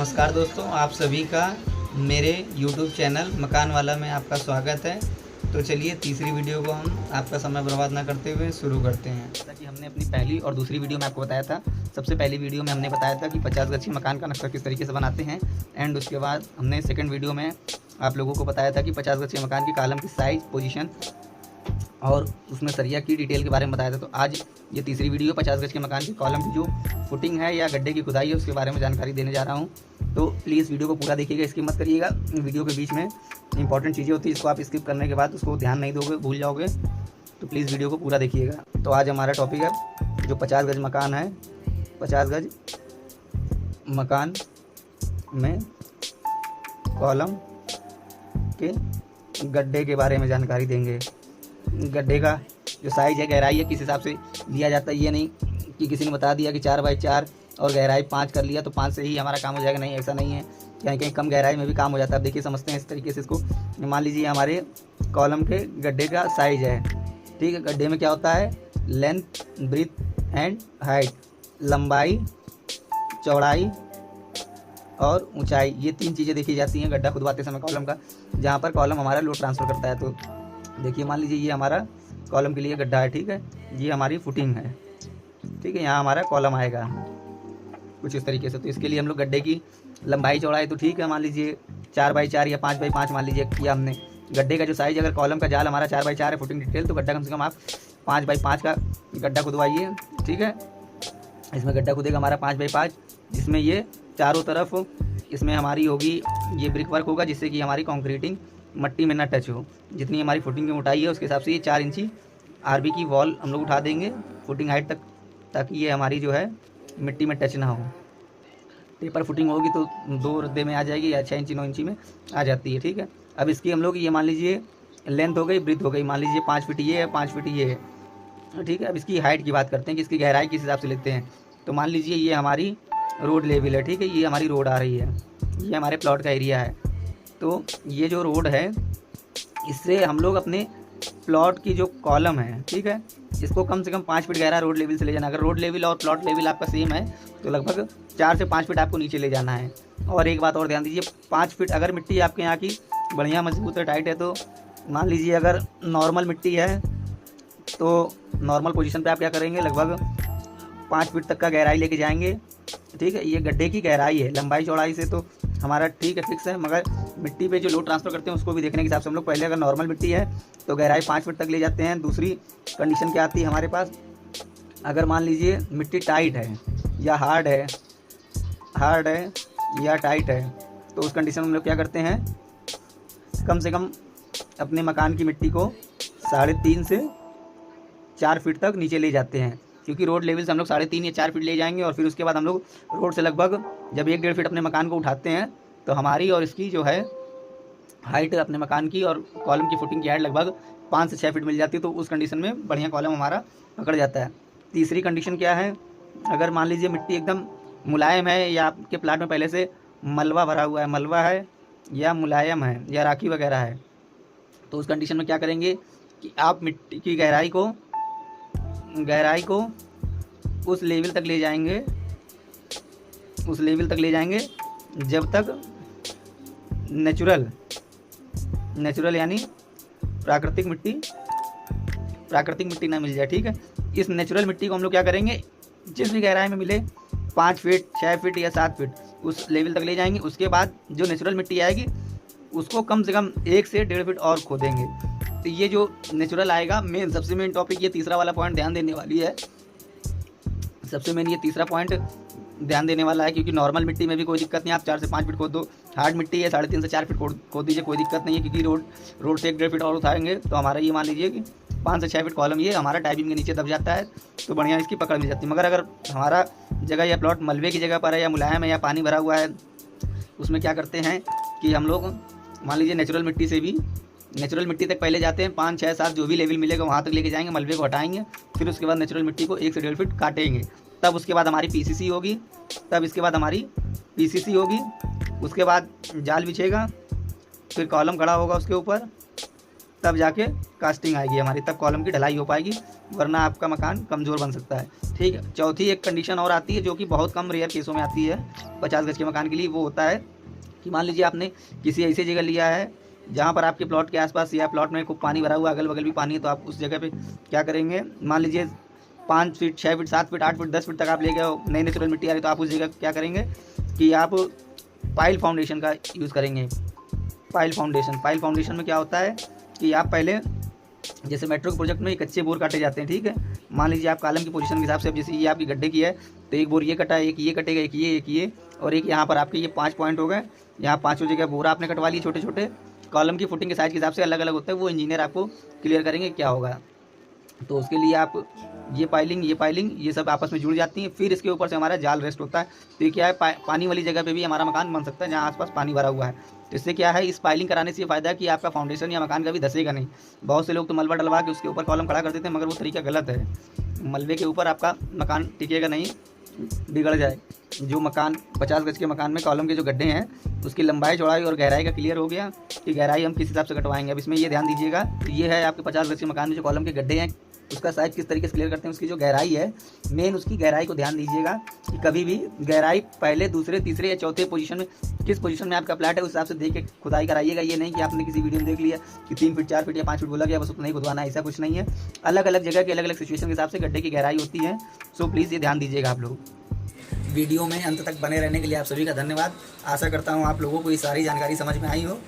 नमस्कार दोस्तों, आप सभी का मेरे YouTube चैनल मकान वाला में आपका स्वागत है। तो चलिए तीसरी वीडियो को हम आपका समय बर्बाद ना करते हुए शुरू करते हैं। जैसा कि हमने अपनी पहली और दूसरी वीडियो में आपको बताया था, सबसे पहली वीडियो में हमने बताया था कि 50 गज के मकान का नक्शा किस तरीके से बनाते हैं। एंड उसके बाद हमने सेकेंड वीडियो में आप लोगों को बताया था कि 50 गज के मकान की कॉलम की साइज़, पोजीशन और उसमें सरिया की डिटेल के बारे में बताया था। तो आज ये तीसरी वीडियो 50 गज के मकान की कॉलम की जो फुटिंग है या गड्ढे की खुदाई है उसके बारे में जानकारी देने जा रहा हूँ। तो प्लीज़ वीडियो को पूरा देखिएगा, स्किप मत करिएगा। वीडियो के बीच में इंपॉर्टेंट चीज़ें होती है, इसको आप स्किप करने के बाद उसको ध्यान नहीं दोगे, भूल जाओगे। तो प्लीज़ वीडियो को पूरा देखिएगा। तो आज हमारा टॉपिक है जो 50 गज मकान है, 50 गज मकान में कॉलम के गड्ढे के बारे में जानकारी देंगे। गड्ढे का जो साइज़ है, गहराई है, किस हिसाब से लिया जाता है। ये नहीं कि किसी ने बता दिया कि 4 बाई 4 और गहराई 5 कर लिया तो 5 से ही हमारा काम हो जाएगा। नहीं, ऐसा नहीं है। कहीं कहीं कम गहराई में भी काम हो जाता है। अब देखिए, समझते हैं इस तरीके से इसको। मान लीजिए हमारे कॉलम के गड्ढे का साइज़ है, ठीक है। गड्ढे में क्या होता है? लेंथ, ब्रीथ एंड हाइट, लंबाई, चौड़ाई और ऊंचाई, ये 3 चीज़ें देखी जाती हैं गड्ढा खुदवाते समय कॉलम का, जहाँ पर कॉलम हमारा लोड ट्रांसफ़र करता है। तो देखिए, मान लीजिए ये हमारा कॉलम के लिए गड्ढा है, ठीक है। ये हमारी फुटिंग है, ठीक है। यहाँ हमारा कॉलम आएगा कुछ इस तरीके से। तो इसके लिए हम लोग गड्ढे की लंबाई चौड़ाई तो ठीक है, मान लीजिए 4 बाई 4 या 5 बाई 5 मान लीजिए किया हमने। गड्ढे का जो साइज़, अगर कॉलम का जाल हमारा 4 बाई 4 है फुटिंग डिटेल, तो गड्ढा कम से कम आप 5 बाई 5 का गड्ढा खुदवाइए, ठीक है। इसमें गड्ढा खुदेगा हमारा 5 बाई 5, जिसमें ये चारों तरफ इसमें हमारी होगी, ये ब्रिक वर्क होगा जिससे कि हमारी कॉन्क्रीटिंग मट्टी में ना टच हो। जितनी हमारी फुटिंग की मोटाई है उसके हिसाब से ये 4 इंची आरबी की वॉल हम लोग उठा देंगे फुटिंग हाइट तक, ताकि ये हमारी जो है मिट्टी में टच ना हो। पेपर फुटिंग होगी तो 2 रद्दे में आ जाएगी या 6 इंची 9 इंची में आ जाती है, ठीक है। अब इसकी हम लोग ये मान लीजिए लेंथ हो गई, ब्रीथ हो गई, मान लीजिए 5 फीट ये है, 5 फीट ये है, ठीक है। अब इसकी हाइट की बात करते हैं कि इसकी गहराई किस हिसाब से लेते हैं। तो मान लीजिए ये हमारी रोड लेवल है, ठीक है। ये हमारी रोड आ रही है, ये हमारे प्लॉट का एरिया है। तो ये जो रोड है, इससे हम लोग अपने प्लॉट की जो कॉलम है, ठीक है, इसको कम से कम 5 फीट गहरा रोड लेवल से ले जाना। अगर रोड लेवल और प्लॉट लेवल आपका सेम है तो लगभग 4 से 5 फीट आपको नीचे ले जाना है। और एक बात और ध्यान दीजिए, 5 फीट अगर मिट्टी आपके यहाँ की बढ़िया मजबूत है, टाइट है, तो मान लीजिए अगर नॉर्मल मिट्टी है तो नॉर्मल पोजीशन पे आप क्या करेंगे, लगभग 5 फीट तक का गहराई लेके जाएंगे, ठीक है। ये गड्ढे की गहराई है, लंबाई चौड़ाई से तो हमारा ठीक है, फिक्स है। मगर मिट्टी पे जो लोड ट्रांसफ़र करते हैं उसको भी देखने के हिसाब से हम लोग पहले अगर नॉर्मल मिट्टी है तो गहराई 5 फीट तक ले जाते हैं। दूसरी कंडीशन क्या आती है हमारे पास, अगर मान लीजिए मिट्टी टाइट है या हार्ड है या टाइट है, तो उस कंडीशन में हम लोग क्या करते हैं, कम से कम अपने मकान की मिट्टी को 3.5 से 4 फीट तक नीचे ले जाते हैं। क्योंकि रोड लेवल से हम लोग 3.5 या 4 फीट ले जाएंगे और फिर उसके बाद हम लोग रोड से लगभग जब 1-1.5 फीट अपने मकान को उठाते हैं तो हमारी और इसकी जो है हाइट अपने मकान की और कॉलम की फुटिंग की हाइट लगभग 5 से 6 फीट मिल जाती है। तो उस कंडीशन में बढ़िया कॉलम हमारा पकड़ जाता है। तीसरी कंडीशन क्या है, अगर मान लीजिए मिट्टी एकदम मुलायम है या आपके प्लाट में पहले से मलबा भरा हुआ है, मलबा है या मुलायम है या राखी वगैरह है, तो उस कंडीशन में क्या करेंगे कि आप मिट्टी की गहराई को उस लेवल तक ले जाएंगे जब तक नेचुरल यानी प्राकृतिक मिट्टी ना मिल जाए, ठीक है। इस नेचुरल मिट्टी को हम लोग क्या करेंगे, जिस भी गहराई में मिले 5 फीट, 6 फीट या 7 फीट उस लेवल तक ले जाएंगे। उसके बाद जो नेचुरल मिट्टी आएगी उसको कम से कम 1 से 1.5 फीट और खोदेंगे। तो ये जो नेचुरल आएगा, सबसे मेन टॉपिक ये तीसरा वाला पॉइंट ध्यान देने वाली है। सबसे मेन ये तीसरा पॉइंट ध्यान देने वाला है, क्योंकि नॉर्मल मिट्टी में भी कोई दिक्कत नहीं, आप 4 से 5 फीट खोद दो। हार्ड मिट्टी है 3.5 से 4 फीट खोद दीजिए, कोई दिक्कत नहीं है। क्योंकि रोड से 1-1.5 फीट और उठाएंगे तो हमारा ये मान लीजिए कि 5 से 6 फीट कॉलम ये हमारा टाइबिंग के नीचे दब जाता है, तो बढ़िया इसकी पकड़ मिल जाती है। मगर अगर हमारा जगह या प्लॉट मलबे की जगह पर है या मुलायम है या पानी भरा हुआ है, उसमें क्या करते हैं कि हम लोग मान लीजिए नेचुरल मिट्टी तक पहले जाते हैं, 5, 6, 7 जो भी लेवल मिलेगा वहाँ तक लेके जाएंगे, मलबे को हटाएंगे, फिर उसके बाद नेचुरल मिट्टी को 1 से 1.5 फीट काटेंगे। तब उसके बाद हमारी पीसीसी होगी, उसके बाद जाल बिछेगा, फिर कॉलम खड़ा होगा उसके ऊपर, तब जाके कास्टिंग आएगी हमारी, तब कॉलम की ढलाई हो पाएगी, वरना आपका मकान कमज़ोर बन सकता है। ठीक है। चौथी एक कंडीशन और आती है जो कि बहुत कम रेयर केसों में आती है 50 गज के मकान के लिए। वो होता है कि मान लीजिए आपने किसी ऐसी जगह लिया है जहाँ पर आपके प्लॉट के आसपास या प्लॉट में खूब पानी भरा हुआ, अगल बगल भी पानी है, तो आप उस जगह पे क्या करेंगे, मान लीजिए 5 feet 6 feet 7 feet 8 feet 10 feet तक आप ले गए, नई नेचुरल मिट्टी आ रही, तो आप उस जगह क्या करेंगे कि आप पाइल फाउंडेशन का यूज़ करेंगे। पाइल फाउंडेशन में क्या होता है कि आप पहले, जैसे मेट्रो के प्रोजेक्ट में कच्चे बोर काटे जाते हैं, ठीक है। मान लीजिए आप कॉलम की पोजीशन के हिसाब से, अब जैसे ये आपकी गड्ढे की है तो एक बोर ये कटा, एक ये कटेगा, एक ये और एक यहाँ पर आपके ये 5 पॉइंट हो गए। यहाँ 5 जगह बोरा आपने कटवा लिए छोटे छोटे, कॉलम की फुटिंग के साइज़ के हिसाब से अलग अलग होता है, वो इंजीनियर आपको क्लियर करेंगे क्या होगा। तो उसके लिए आप ये पाइलिंग ये सब आपस में जुड़ जाती हैं, फिर इसके ऊपर से हमारा जाल रेस्ट होता है। तो ये क्या है, पानी वाली जगह पे भी हमारा मकान बन सकता है जहाँ आसपास पानी भरा हुआ है। तो इससे क्या है, इस पाइलिंग कराने से ये फ़ायदा है कि आपका फाउंडेशन या मकान कभी धसेगा नहीं। बहुत से लोग तो मलबा डलवा के उसके ऊपर कॉलम खड़ा कर देते हैं, मगर वो तरीका गलत है। मलबे के ऊपर आपका मकान टिकेगा नहीं, बिगड़ जाए। जो मकान 50 गज के मकान में कॉलम के जो गड्ढे हैं उसकी लंबाई चौड़ाई और गहराई का क्लियर हो गया कि गहराई हम किस हिसाब से कटवाएंगे। अब इसमें ये ध्यान दीजिएगा, ये है आपके 50 गज के मकान में जो कॉलम के गड्ढे हैं उसका साइज किस तरीके से क्लियर करते हैं, उसकी जो गहराई है, मेन उसकी गहराई को ध्यान दीजिएगा कि कभी भी गहराई पहले दूसरे तीसरे या चौथे पोजीशन में, किस पोजीशन में आपका प्लाट है उस हिसाब से देख के खुदाई कराइएगा। ये नहीं कि आपने किसी वीडियो में देख लिया कि 3 फीट 4 फीट या 5 फीट बोला गया बस उतना ही खुदवाना, ऐसा कुछ नहीं है। अलग अलग जगह के अलग अलग सिचुएशन के हिसाब से गड्ढे की गहराई होती है। सो प्लीज़ ये ध्यान दीजिएगा आप लोग। वीडियो में अंत तक बने रहने के लिए आप सभी का धन्यवाद। आशा करता हूँ आप लोगों को ये सारी जानकारी समझ में आई हो।